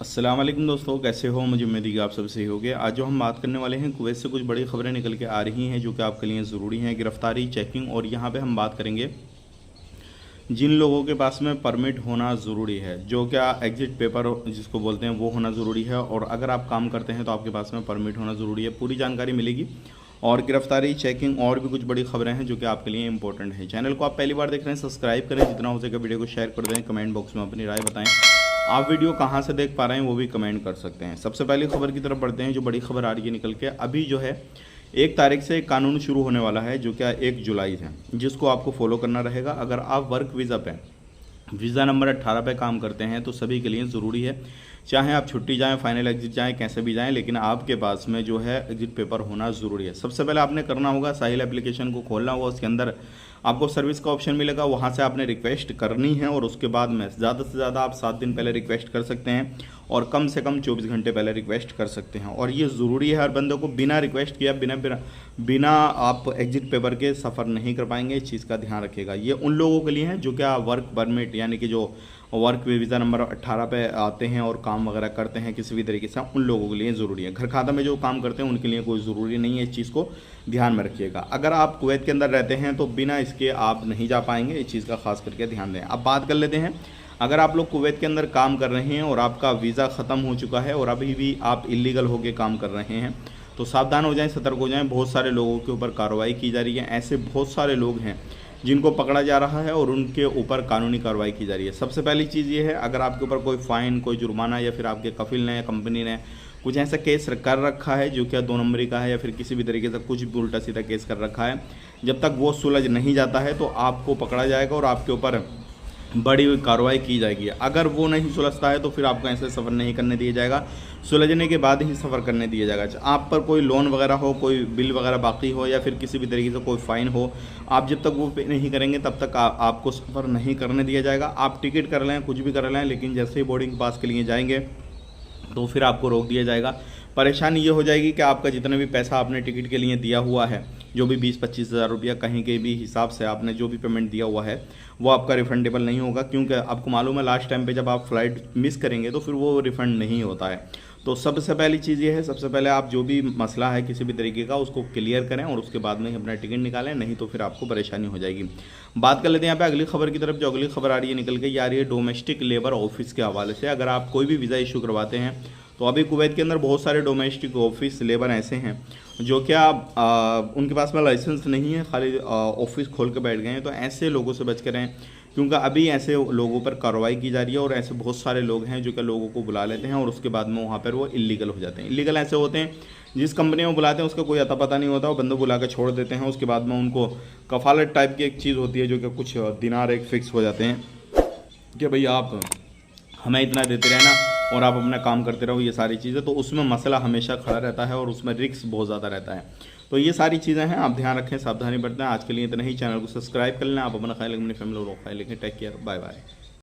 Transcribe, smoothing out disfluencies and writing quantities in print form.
अस्सलाम वालेकुम दोस्तों, कैसे हो? मुझे उम्मीद है कि आप सब सही होंगे। आज जो हम बात करने वाले हैं, कुवैत से कुछ बड़ी खबरें निकल के आ रही हैं जो कि आपके लिए ज़रूरी हैं। गिरफ्तारी, चेकिंग और यहाँ पे हम बात करेंगे जिन लोगों के पास में परमिट होना ज़रूरी है, जो क्या एग्ज़िट पेपर जिसको बोलते हैं वो होना ज़रूरी है। और अगर आप काम करते हैं तो आपके पास में परमिट होना ज़रूरी है। पूरी जानकारी मिलेगी और गिरफ्तारी, चेकिंग और भी कुछ बड़ी खबरें हैं जो कि आपके लिए इंपॉर्टेंट है। चैनल को आप पहली बार देख रहे हैं, सब्सक्राइब करें, जितना हो सके वीडियो को शेयर कर दें, कमेंट बॉक्स में अपनी राय बताएं। आप वीडियो कहाँ से देख पा रहे हैं वो भी कमेंट कर सकते हैं। सबसे पहले खबर की तरफ बढ़ते हैं। जो बड़ी खबर आ रही है निकल के, अभी जो है 1 तारीख से एक कानून शुरू होने वाला है जो क्या 1 जुलाई है, जिसको आपको फॉलो करना रहेगा। अगर आप वर्क वीज़ा पे वीज़ा नंबर 18 पे काम करते हैं तो सभी के लिए ज़रूरी है, चाहे आप छुट्टी जाएं, फाइनल एग्जिट जाएं, कैसे भी जाएं, लेकिन आपके पास में जो है एग्जिट पेपर होना ज़रूरी है। सबसे पहले आपने करना होगा, साहिल एप्लीकेशन को खोलना होगा, उसके अंदर आपको सर्विस का ऑप्शन मिलेगा, वहाँ से आपने रिक्वेस्ट करनी है और उसके बाद में ज़्यादा से ज़्यादा आप 7 दिन पहले रिक्वेस्ट कर सकते हैं और कम से कम 24 घंटे पहले रिक्वेस्ट कर सकते हैं। और ये ज़रूरी है हर बंदे को, बिना रिक्वेस्ट किया बिना आप एग्जिट पेपर के सफ़र नहीं कर पाएंगे। इस चीज़ का ध्यान रखिएगा। ये उन लोगों के लिए है जो क्या वर्क परमिट यानी कि जो वर्क वीज़ा नंबर 18 पे आते हैं और काम वगैरह करते हैं किसी भी तरीके से, उन लोगों के लिए ज़रूरी है। घर खाता में जो काम करते हैं उनके लिए कोई ज़रूरी नहीं है। इस चीज़ को ध्यान में रखिएगा। अगर आप कुवैत के अंदर रहते हैं तो बिना इसके आप नहीं जा पाएंगे। इस चीज़ का खास करके ध्यान दें। अब बात कर लेते हैं, अगर आप लोग कुवैत के अंदर काम कर रहे हैं और आपका वीज़ा ख़त्म हो चुका है और अभी भी आप इलीगल होकर काम कर रहे हैं तो सावधान हो जाएं, सतर्क हो जाएं। बहुत सारे लोगों के ऊपर कार्रवाई की जा रही है। ऐसे बहुत सारे लोग हैं जिनको पकड़ा जा रहा है और उनके ऊपर कानूनी कार्रवाई की जा रही है। सबसे पहली चीज़ ये है, अगर आपके ऊपर कोई फ़ाइन, कोई जुर्माना या फिर आपके कफिल ने या कंपनी ने कुछ ऐसा केस कर रखा है जो क्या 2 नंबरी का है या फिर किसी भी तरीके से कुछ भी उल्टा सीधा केस कर रखा है, जब तक वो सुलझ नहीं जाता है तो आपको पकड़ा जाएगा और आपके ऊपर बड़ी हुई कार्रवाई की जाएगी। अगर वो नहीं सुलझता है तो फिर आपको ऐसे सफ़र नहीं करने दिया जाएगा, सुलझने के बाद ही सफ़र करने दिया जाएगा। आप पर कोई लोन वगैरह हो, कोई बिल वगैरह बाकी हो या फिर किसी भी तरीके से कोई फ़ाइन हो, आप जब तक वो पे नहीं करेंगे तब तक आपको सफ़र नहीं करने दिया जाएगा। आप टिकट कर लें, कुछ भी कर लें, लेकिन जैसे ही बोर्डिंग पास के लिए जाएंगे तो फिर आपको रोक दिया जाएगा। परेशानी ये हो जाएगी कि आपका जितना भी पैसा आपने टिकट के लिए दिया हुआ है, जो भी 20-25 हज़ार रुपया कहीं के भी हिसाब से आपने जो भी पेमेंट दिया हुआ है वो आपका रिफंडेबल नहीं होगा, क्योंकि आपको मालूम है लास्ट टाइम पे जब आप फ़्लाइट मिस करेंगे तो फिर वो रिफ़ंड नहीं होता है। तो सबसे पहली चीज़ ये है, सबसे पहले आप जो भी मसला है किसी भी तरीके का उसको क्लियर करें और उसके बाद में ही अपना टिकट निकालें, नहीं तो फिर आपको परेशानी हो जाएगी। बात कर लेते हैं यहाँ पे अगली खबर की तरफ। जो अगली खबर आ रही है निकल के, ये आ रही है डोमेस्टिक लेबर ऑफिस के हवाले से। अगर आप कोई भी वीज़ा इशू करवाते हैं तो अभी कुवैत के अंदर बहुत सारे डोमेस्टिक ऑफिस लेबर ऐसे हैं जो क्या उनके पास में लाइसेंस नहीं है, खाली ऑफिस खोल के बैठ गए हैं। तो ऐसे लोगों से बच कर रहें, क्योंकि अभी ऐसे लोगों पर कार्रवाई की जा रही है और ऐसे बहुत सारे लोग हैं जो कि लोगों को बुला लेते हैं और उसके बाद में वहाँ पर वो इलीगल हो जाते हैं। इलीगल ऐसे होते हैं, जिस कंपनी में बुलाते हैं उसका कोई अता पता नहीं होता, वो बंदे बुला के छोड़ देते हैं। उसके बाद में उनको कफालत टाइप की एक चीज़ होती है जो कि कुछ दिनार एक फ़िक्स हो जाते हैं कि भाई आप हमें इतना देते रहना और आप अपना काम करते रहो, ये सारी चीज़ें। तो उसमें मसला हमेशा खड़ा रहता है और उसमें रिस्क बहुत ज़्यादा रहता है। तो ये सारी चीज़ें हैं, आप ध्यान रखें, सावधानी बरतें। आज के लिए इतना ही। चैनल को सब्सक्राइब कर लें। आप अपना ख्याल, अपनी फैमिली और ख्याल रखें। Take care, bye bye.